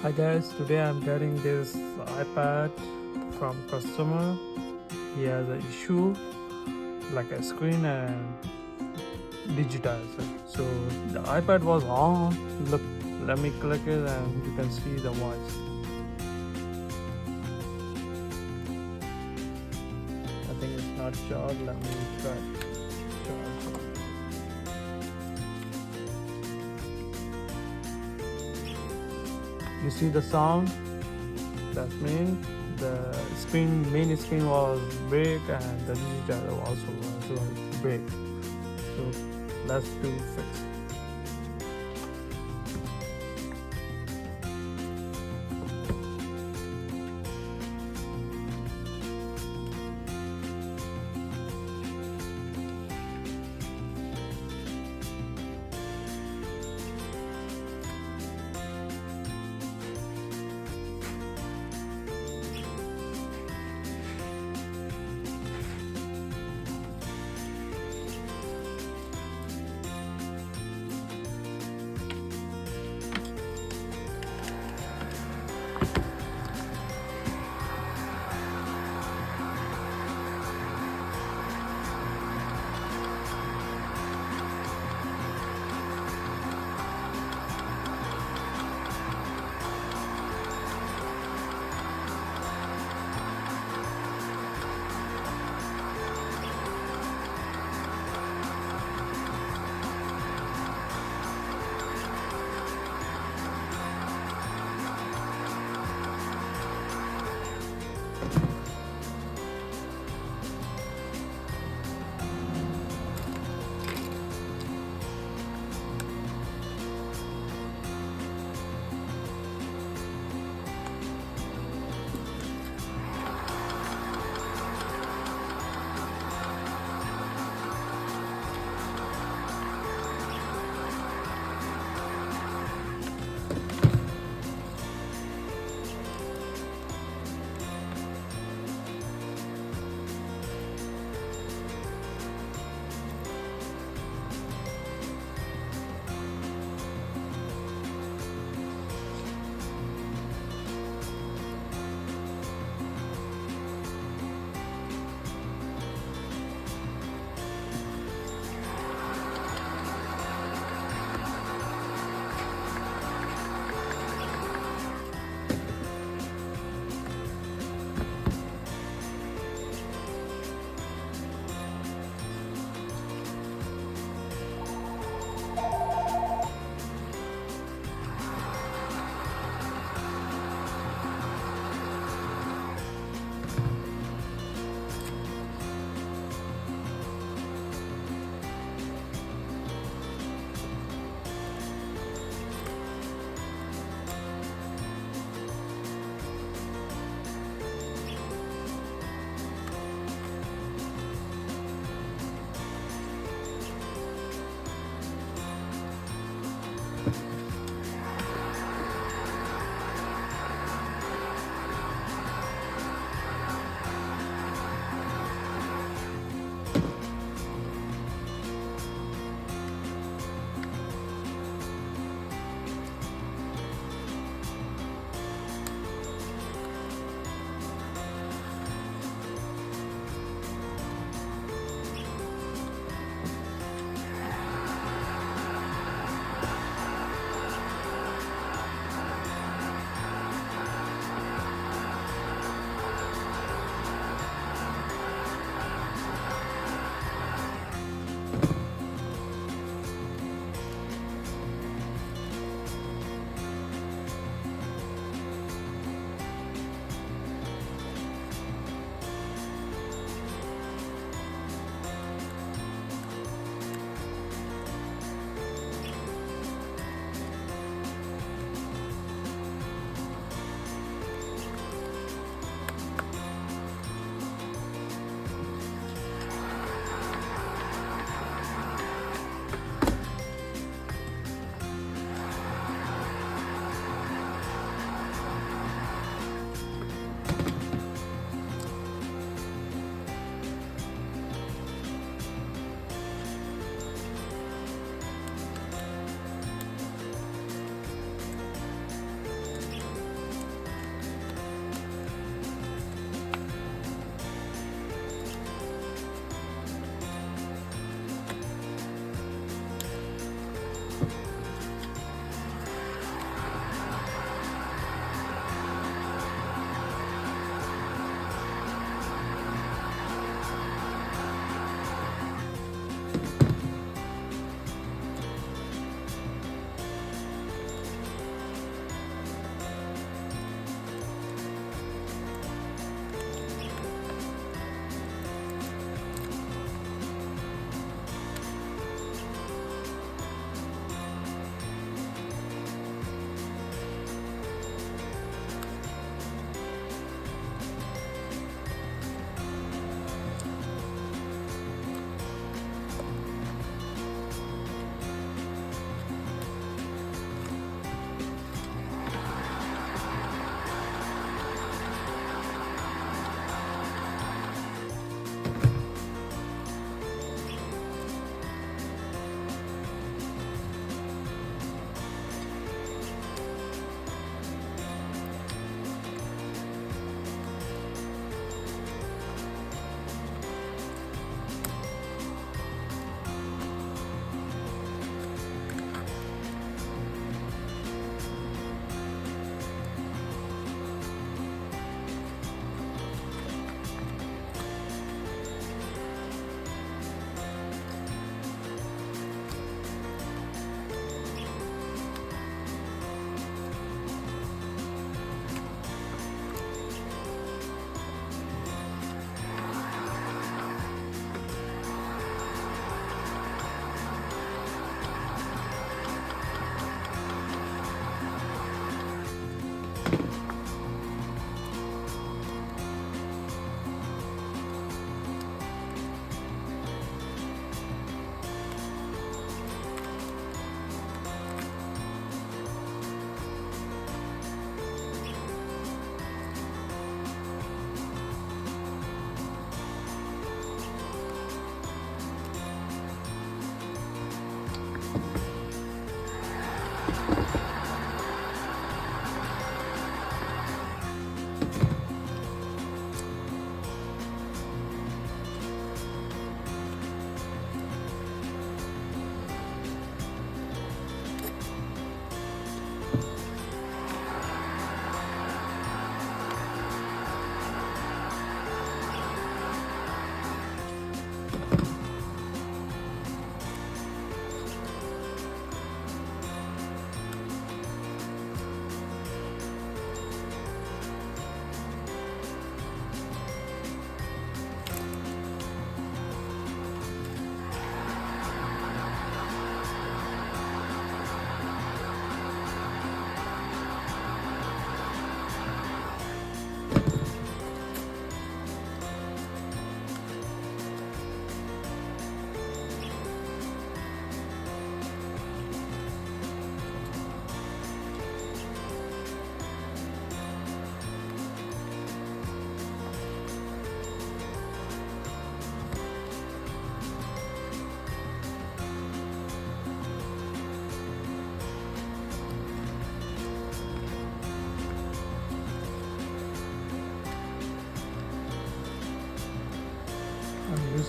Hi guys, today I'm getting this iPad from customer. He has an issue like a screen and digitizer. So the iPad was on. Look, let me click it and you can see the voice. I think it's not charged. Let me try charge. You see the sound? That means the main screen was break and the digitizer also was break. So let's do fix.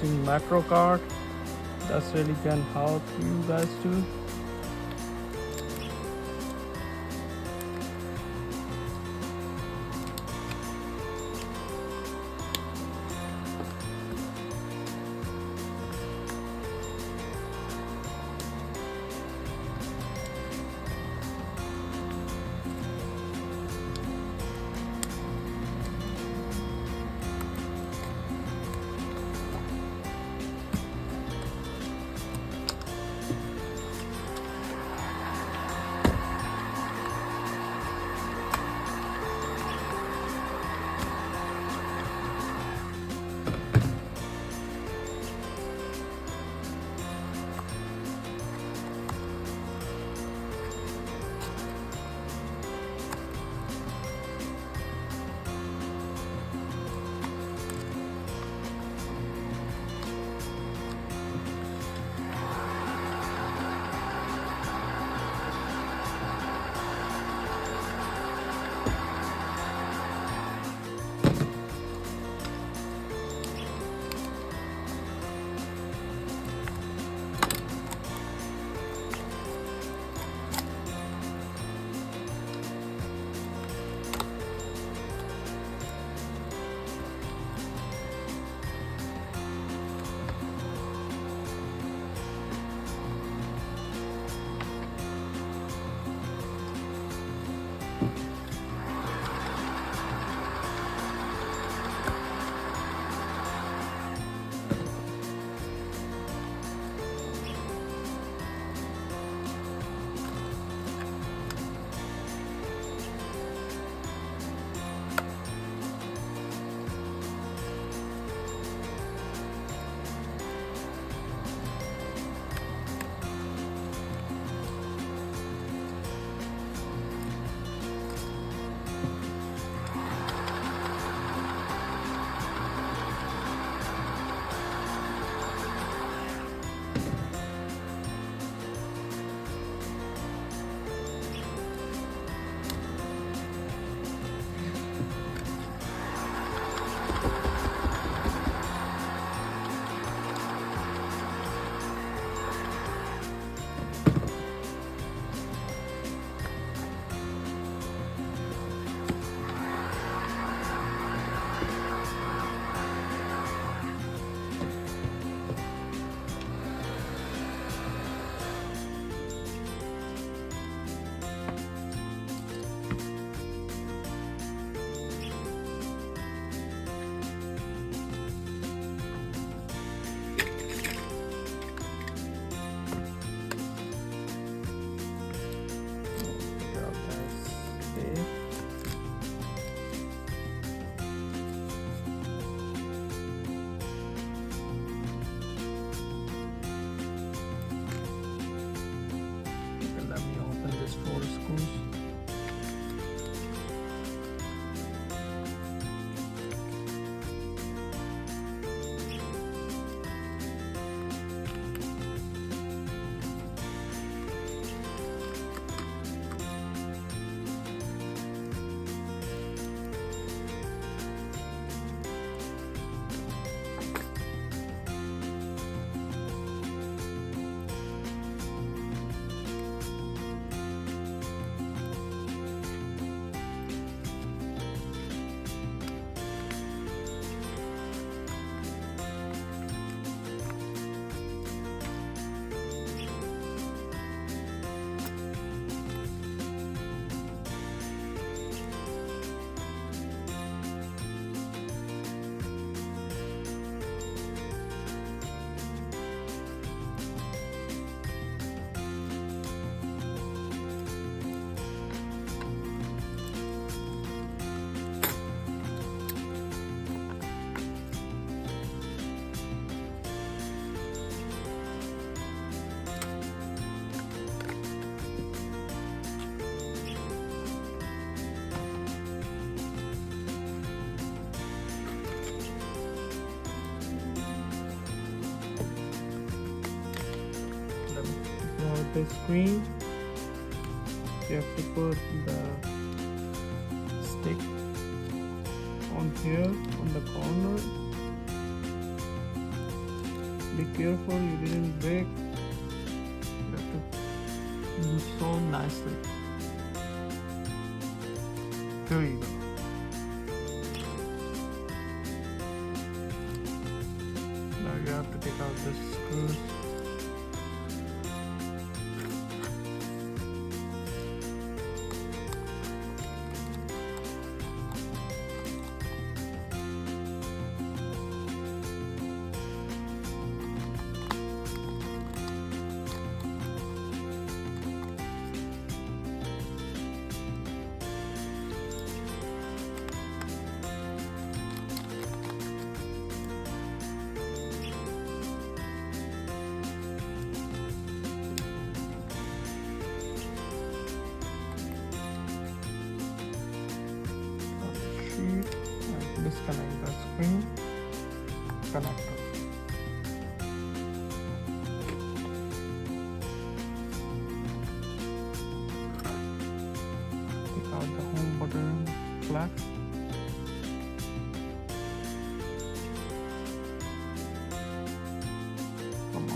using macro card. That's really can help you guys too. The screen, you have to put the stick on here on the corner Be careful you didn't break. You have to do so nicely. Here you go. Now you have to take out this screws. And disconnect the screen connector. Take out the home button flag. Come on.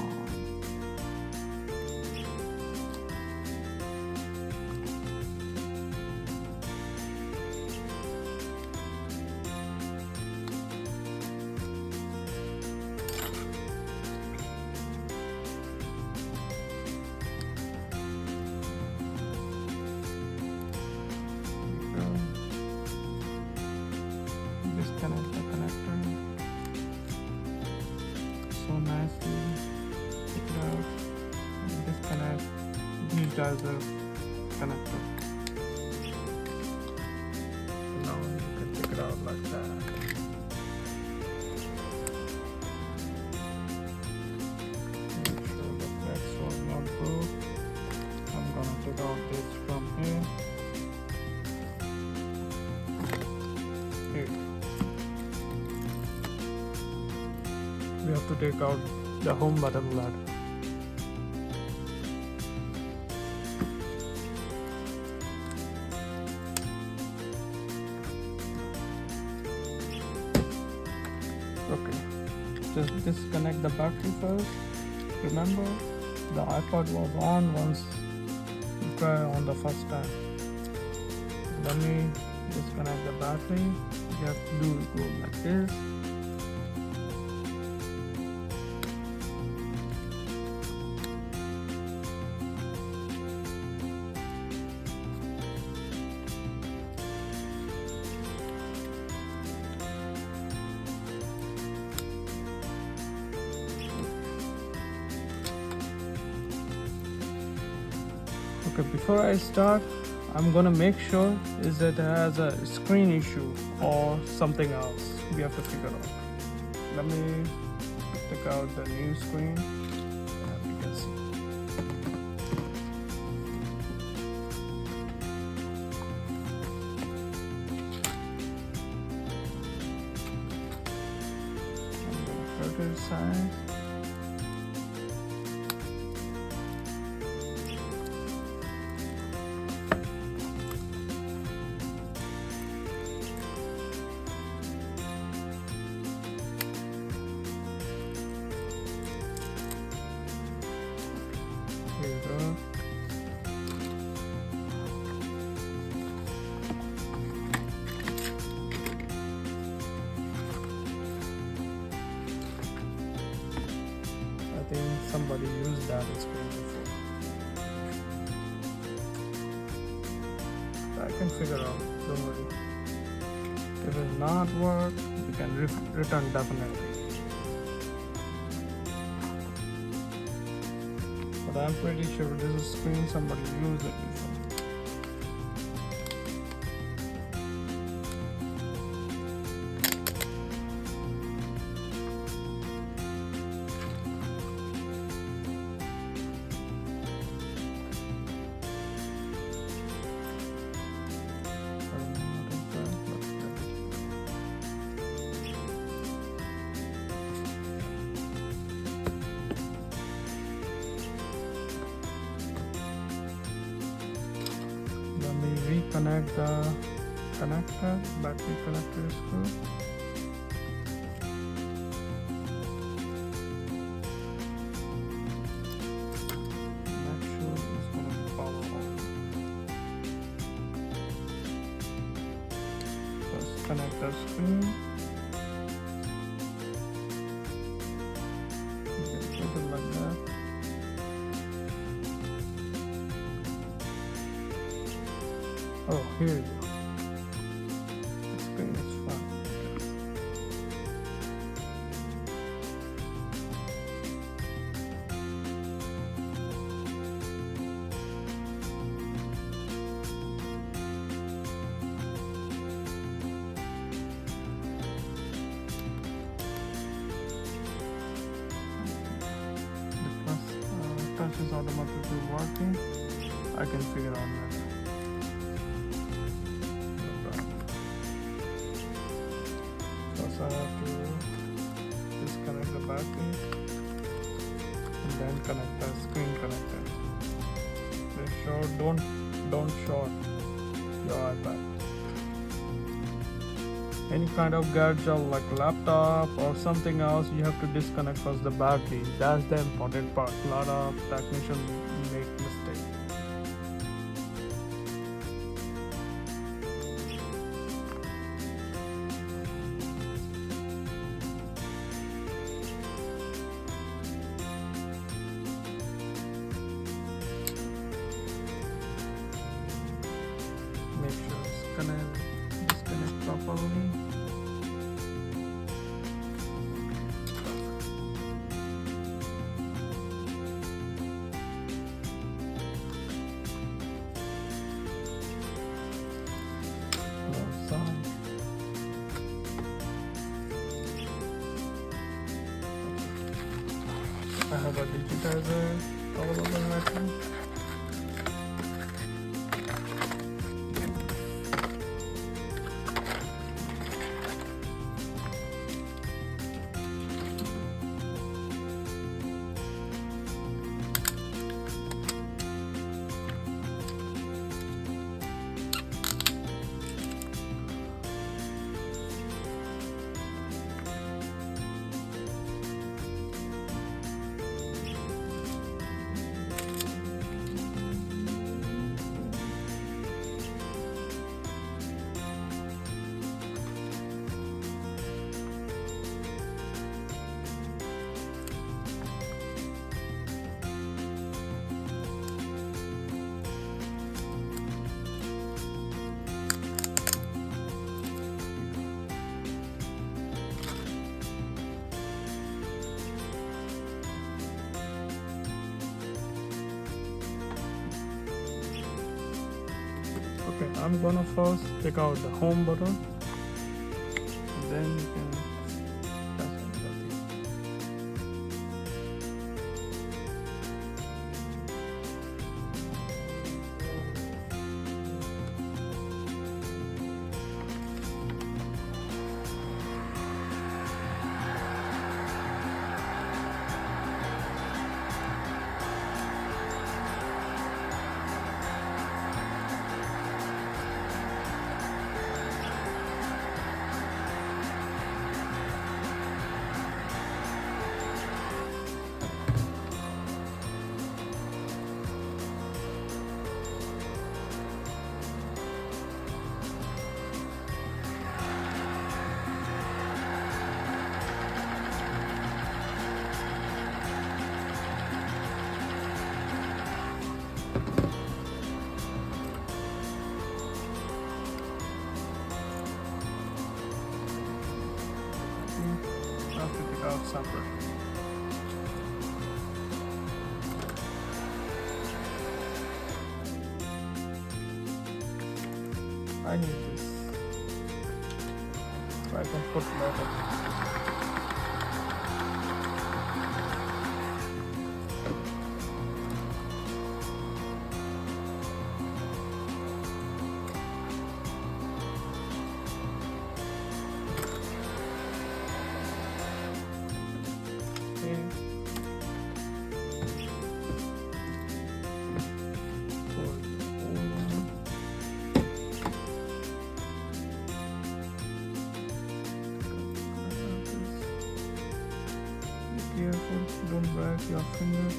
Disconnect the connector so nicely. Take it out and disconnect. Use as a connector. Now you can take it out like that. Make sure the flex was not broke. I'm gonna take out this from here. Here. We have to take out the home button ladder. Okay, just disconnect the battery first. Remember, the iPod was on once you try on the first time. Let me disconnect the battery. You have to do it go like this. Okay, before I start, I'm gonna make sure is that it has a screen issue or something else we have to figure out. Let me take out the new screen. You can see. I'm gonna cut it aside. Here you go. I think somebody used that screen before. I can figure out, don't worry. If it not work, we can return definitely. But I'm pretty sure this is screen somebody used it before. Let me reconnect the connector, battery connector screw. connect the screen. You can put it like that. Oh, here you go. The screen is fine. Touch is automatically working. I can figure out later. No problem. First, I have to disconnect the battery and then connect the screen connector. Make sure don't short your iPad. Any kind of gadget like laptop or something else, you have to disconnect first the battery. That's the important part. A lot of technicians make mistake. Make sure it's disconnect properly. I have a digitizer available right now. Okay, I'm gonna first take out the home button, and then you can press on the key. I have to take out separate. I need this. So I can put letters. Careful, don't break your finger.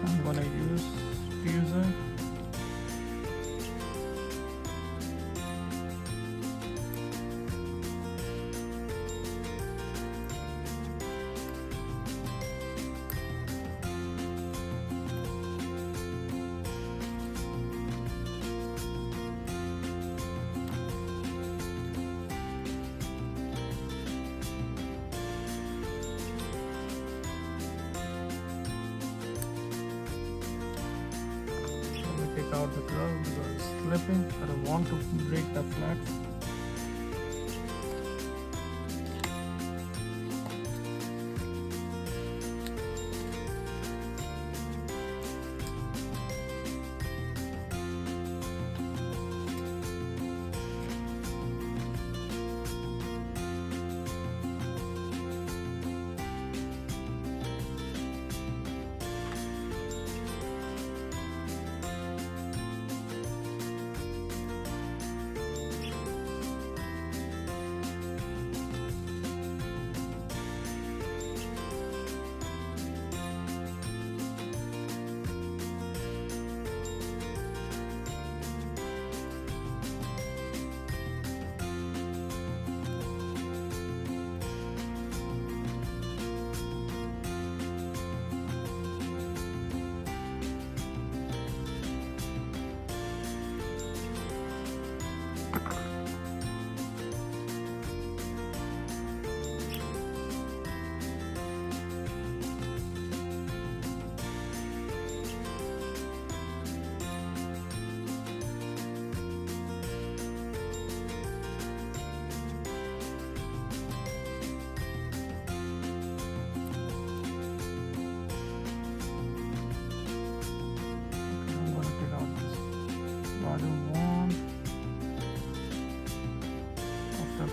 I'm gonna use diffuser. Take out the glove because it's slipping. I don't want to break the flat.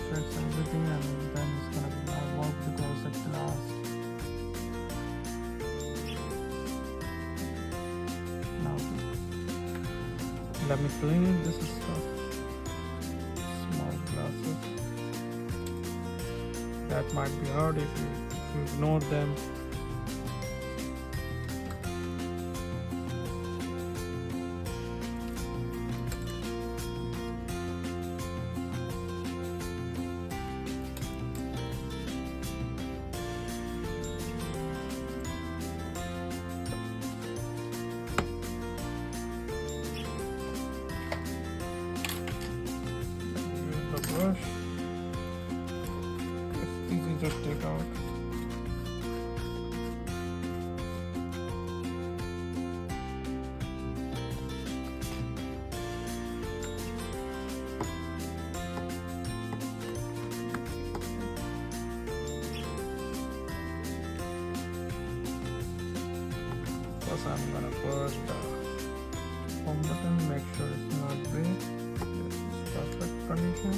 Fix everything, and then it's gonna be more work because the glass. Now let me clean this stuff. Small glasses. That might be hard if you ignore them. Brush. It's easy to take out. First I'm gonna put the home button, make sure it's not big. Yes, it's perfect condition.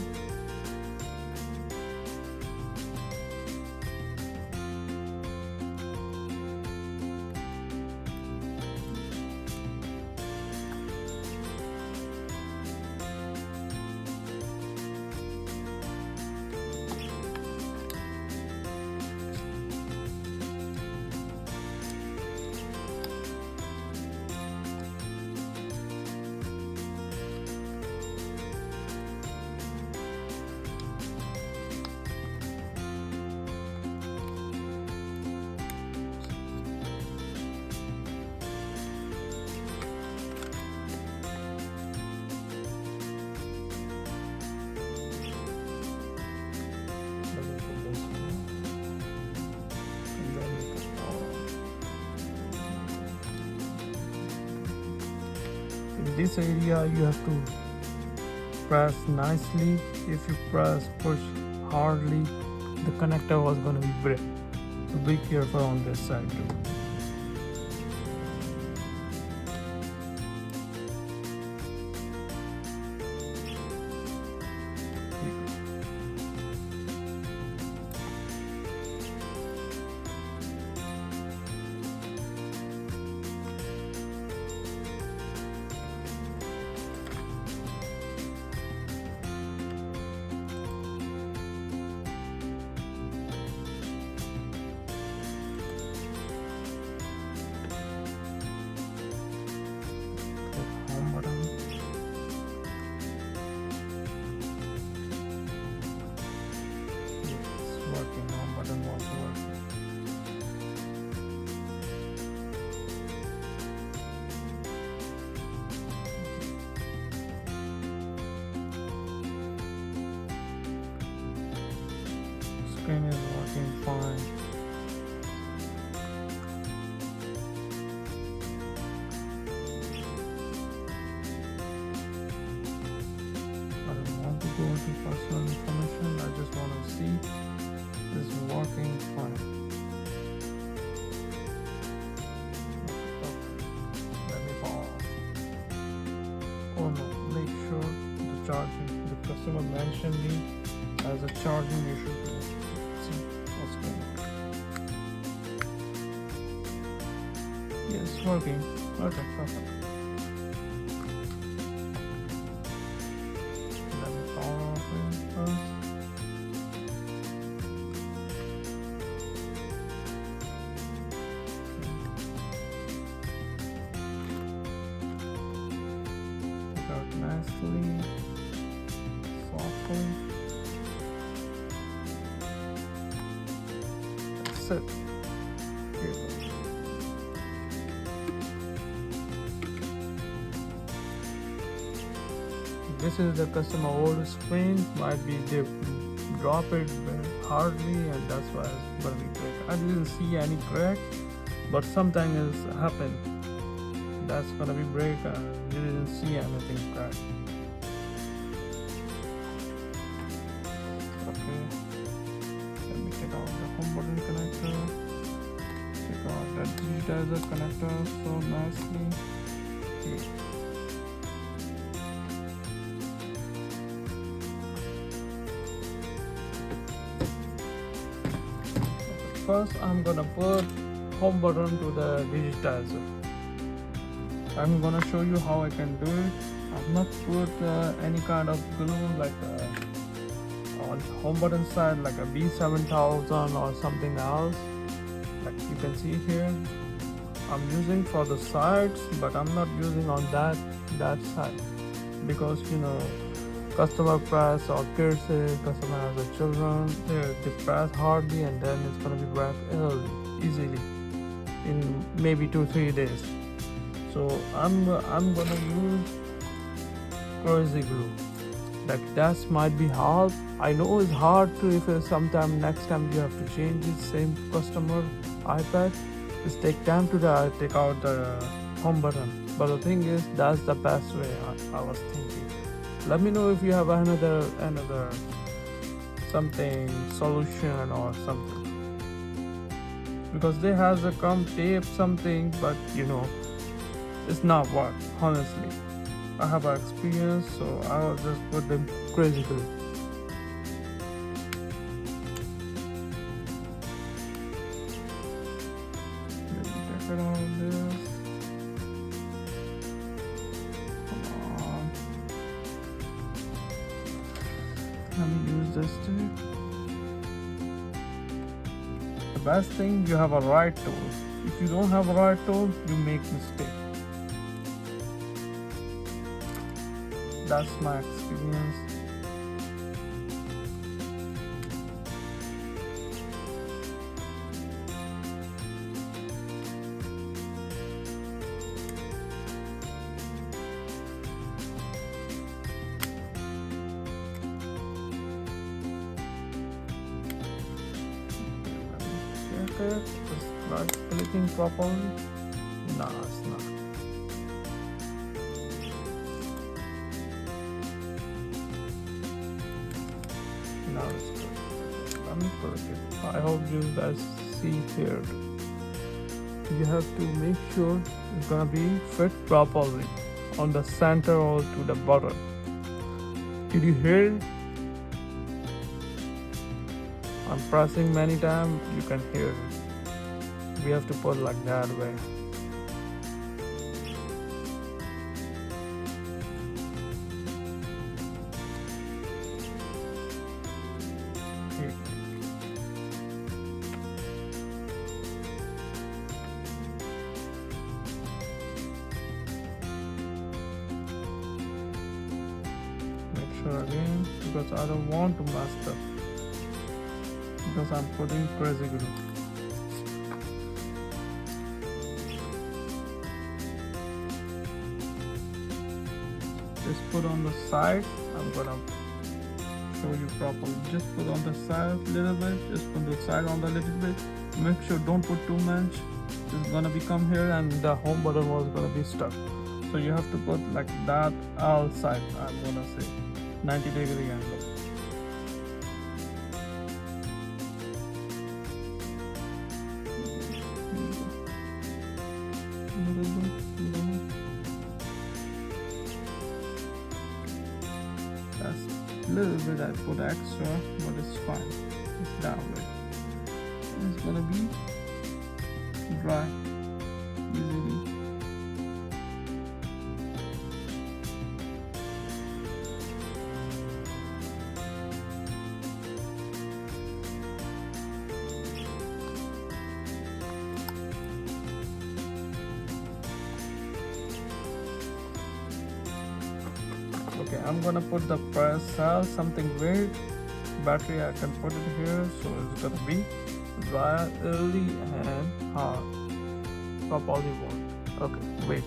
In this area you have to press nicely. If you push hardly, the connector was going to be break. So be careful on this side too. customer mentioned me as a charging issue. See what's going on. Yes, working. Okay, perfect. Let me power off it first. Pick out nicely, softly. That's it. Here you go. This is the customer order screen. Might be they drop it hardly, and that's why it's gonna be crack. I didn't see any crack, but something has happened. That's gonna be break, and you didn't see anything crack. Okay, let me take out the home button connector. Take out that digitizer connector so nicely. Here. First, I'm gonna put home button to the digitizer. I'm gonna show you how I can do it. I've not put any kind of glue like on home button side like a B7000 or something else. Like you can see here, I'm using for the sides, but I'm not using on that side because customer press or kids, customer has a children, they press hardly and then it's gonna be break easily in maybe 2-3 days. So I'm gonna use crazy glue. Like that might be hard. I know it's hard to if sometime next time you have to change it. Same customer iPad, just take time to take out the home button. But the thing is, that's the best way I was thinking. Let me know if you have another something solution or something, because they has a come tape something, but it's not work. Honestly, I have an experience, so I will just put them crazy glue. Let me check it on this. Let me use this too. The best thing, you have a right tool. If you don't have a right tool, you make mistake. That's my experience. It's not clicking properly. No, it's not. Now it's good. Let me click it. I hope you guys see here. You have to make sure it's gonna be fit properly on the center or to the bottom. Did you hear it? I'm pressing many times, you can hear it. We have to put like that way. Here. Make sure again, because I don't want to mess up. Because I'm putting crazy glue. Just put on the side. I'm gonna show you properly. Just put on the side a little bit. Just put the side on the little bit. Make sure don't put too much. It's gonna become here and the home button was gonna be stuck. So you have to put like that outside. I'm gonna say 90-degree angle. That's a little bit I put extra, but it's fine. It's that way. And it's gonna be dry easily. Okay, I'm gonna put the press cell, something weird. Battery I can put it here, so it's gonna be dry, early, and hard. Pop all you want. Okay, wait.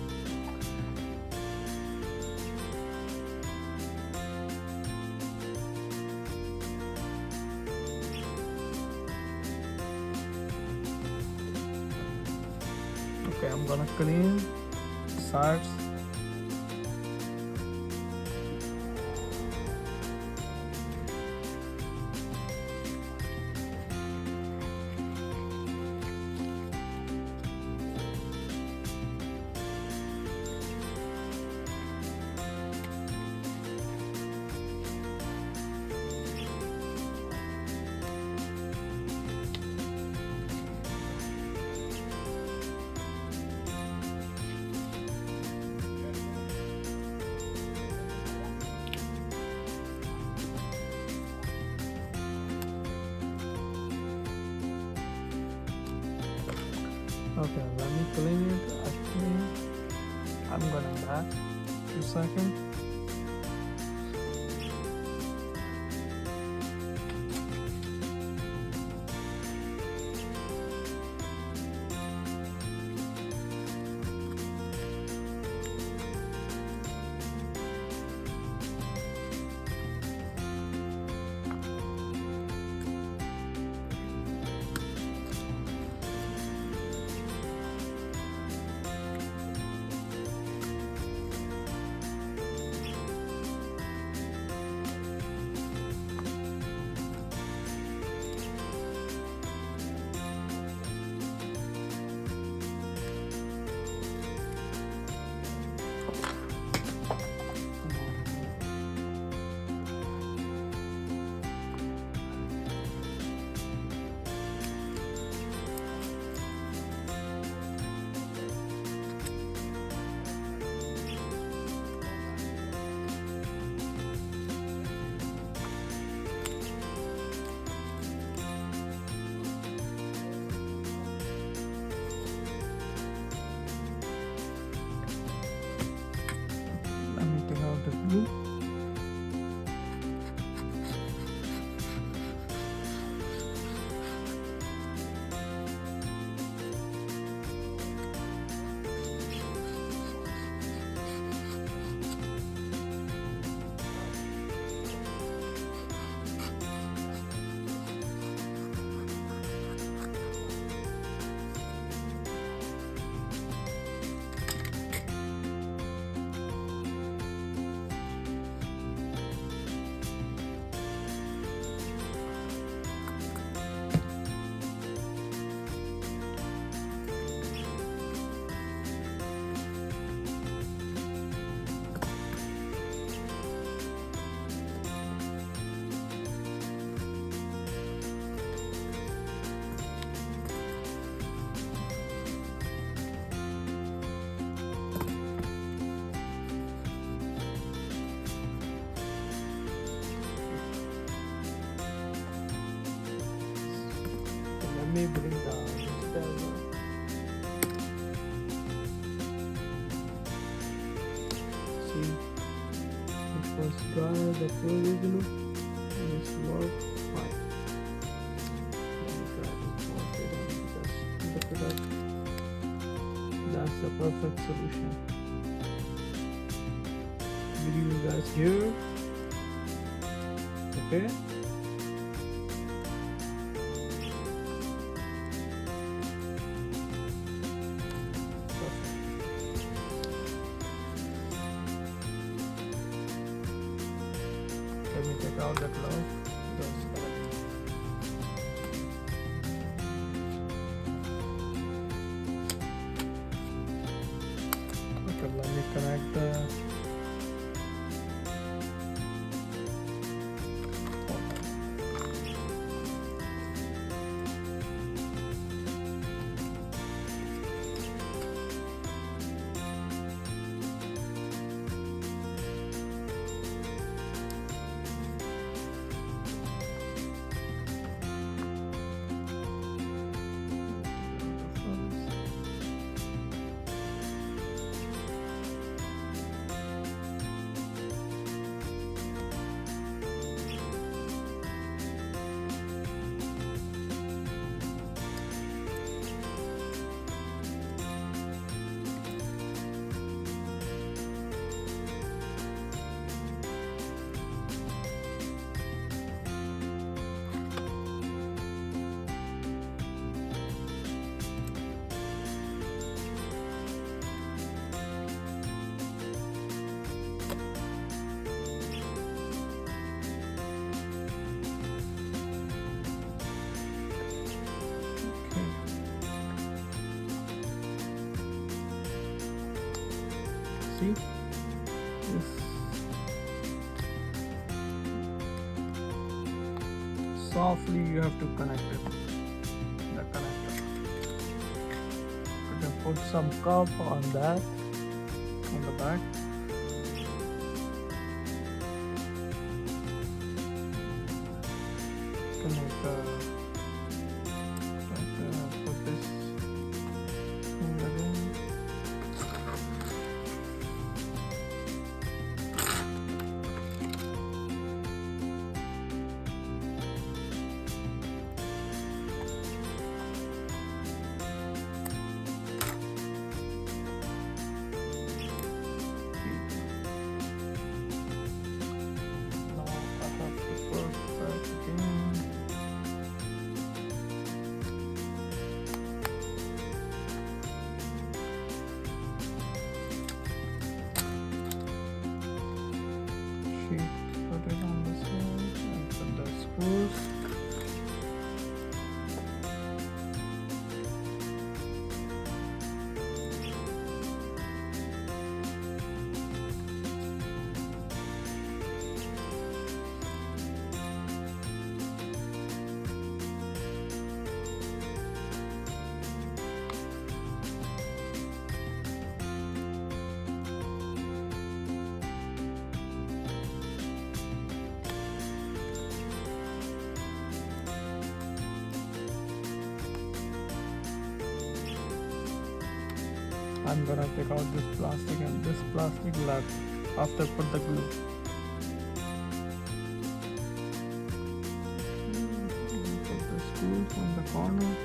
Okay, I'm gonna clean sides. Okay, let me clean it. I'm gonna back 2 seconds. Let me take out the glue. Let me bring the digital. See, it was dry, the fluid glue, and it's worked fine. Let me try to wash it and just look it up. That's the perfect solution. Did you guys hear? Okay. Let me take out the glove. Okay, let me connect the see this. Softly you have to connect it, the connector. You can put some cup on that, on the back. You can put this finger in. Put it on the side and put the screws. I'm gonna take out this plastic and this plastic left after put the glue. Put the screws on the corner.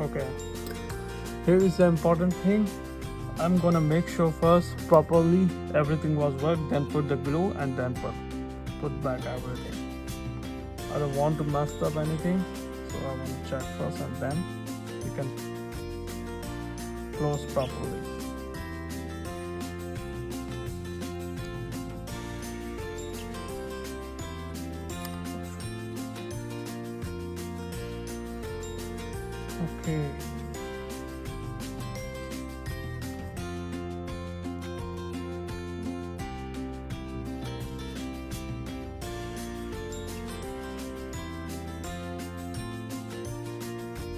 Okay, here is the important thing. I'm gonna make sure first properly everything was worked, then put the glue and then put back everything. I don't want to mess up anything, so I want to check first and then you can close properly. Okay.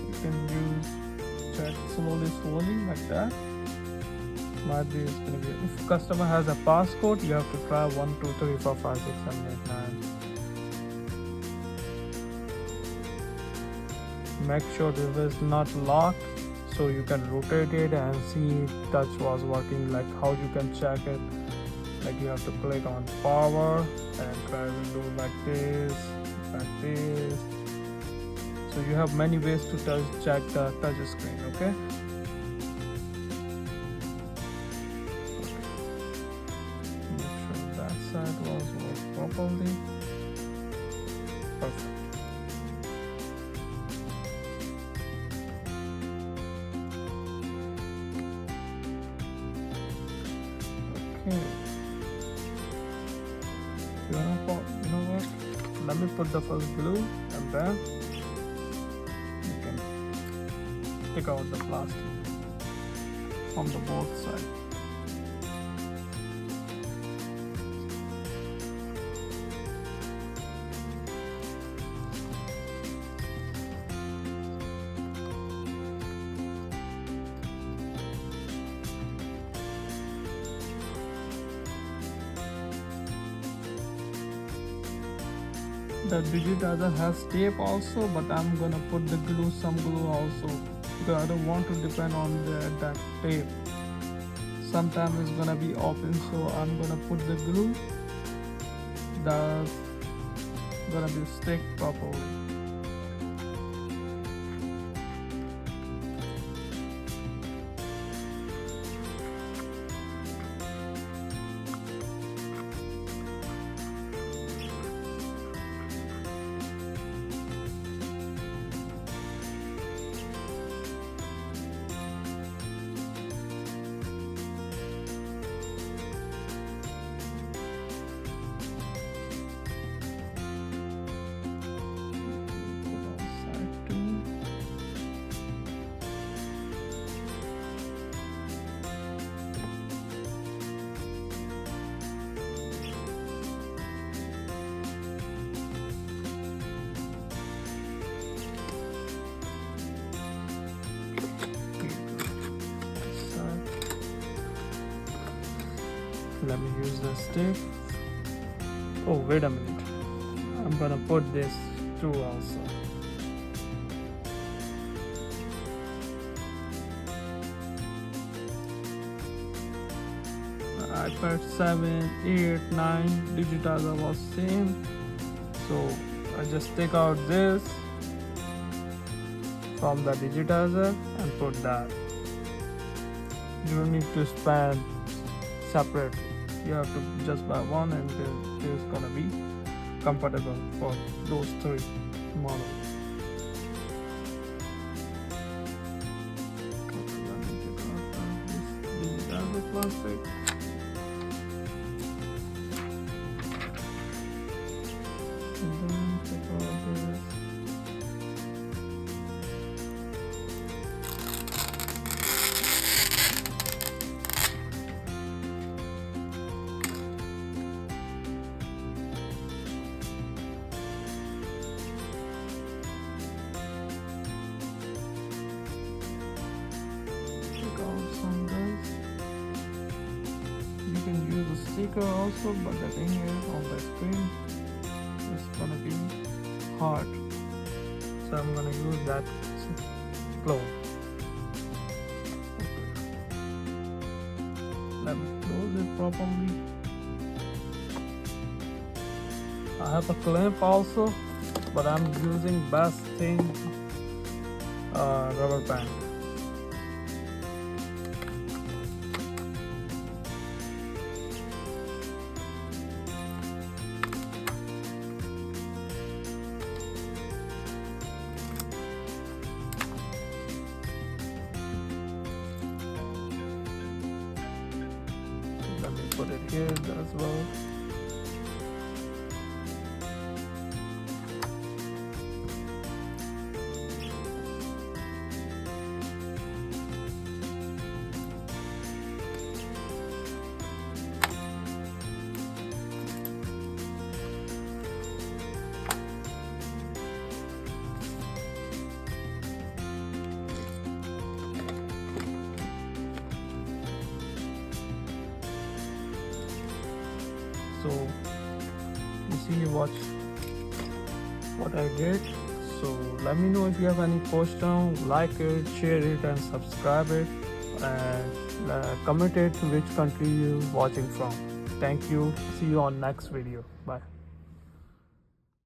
You can check slowly like that. Might be it's gonna be. If customer has a passcode, you have to try 1, 2, 3, 4, 5, 6, 7, 8, 9. Make sure this is not locked, so you can rotate it and see touch was working. Like how you can check it, like you have to click on power and try to do like this. So you have many ways to check the touch screen. Okay. Make sure that side was worked properly. Perfect. Okay. You know what? Let me put the first glue and then you can take out the plastic from the both sides. The digitizer has tape also, but I'm gonna put the glue, some glue also, because I don't want to depend on that tape. Sometimes it's gonna be open, so I'm gonna put the glue that's gonna be stick properly. Let me use the stick. Oh, wait a minute. I'm gonna put this too also. iPad 7, 8, 9 digitizer was same. So I just take out this from the digitizer and put that. You don't need to span separate. You have to just buy one, and it is gonna be compatible for those three models. Let me take out this digitizer plastic. And then take out this. You can use a sticker also, but the thing is on the screen it's gonna be hard, so I'm gonna use that glue. Let me close it properly. I have a clamp also, but I'm using best thing rubber band. Let me put it here as well. So you see what I did. So let me know if you have any question. Like it, share it, and subscribe it, and comment it which country you're watching from. Thank you. See you on next video. Bye.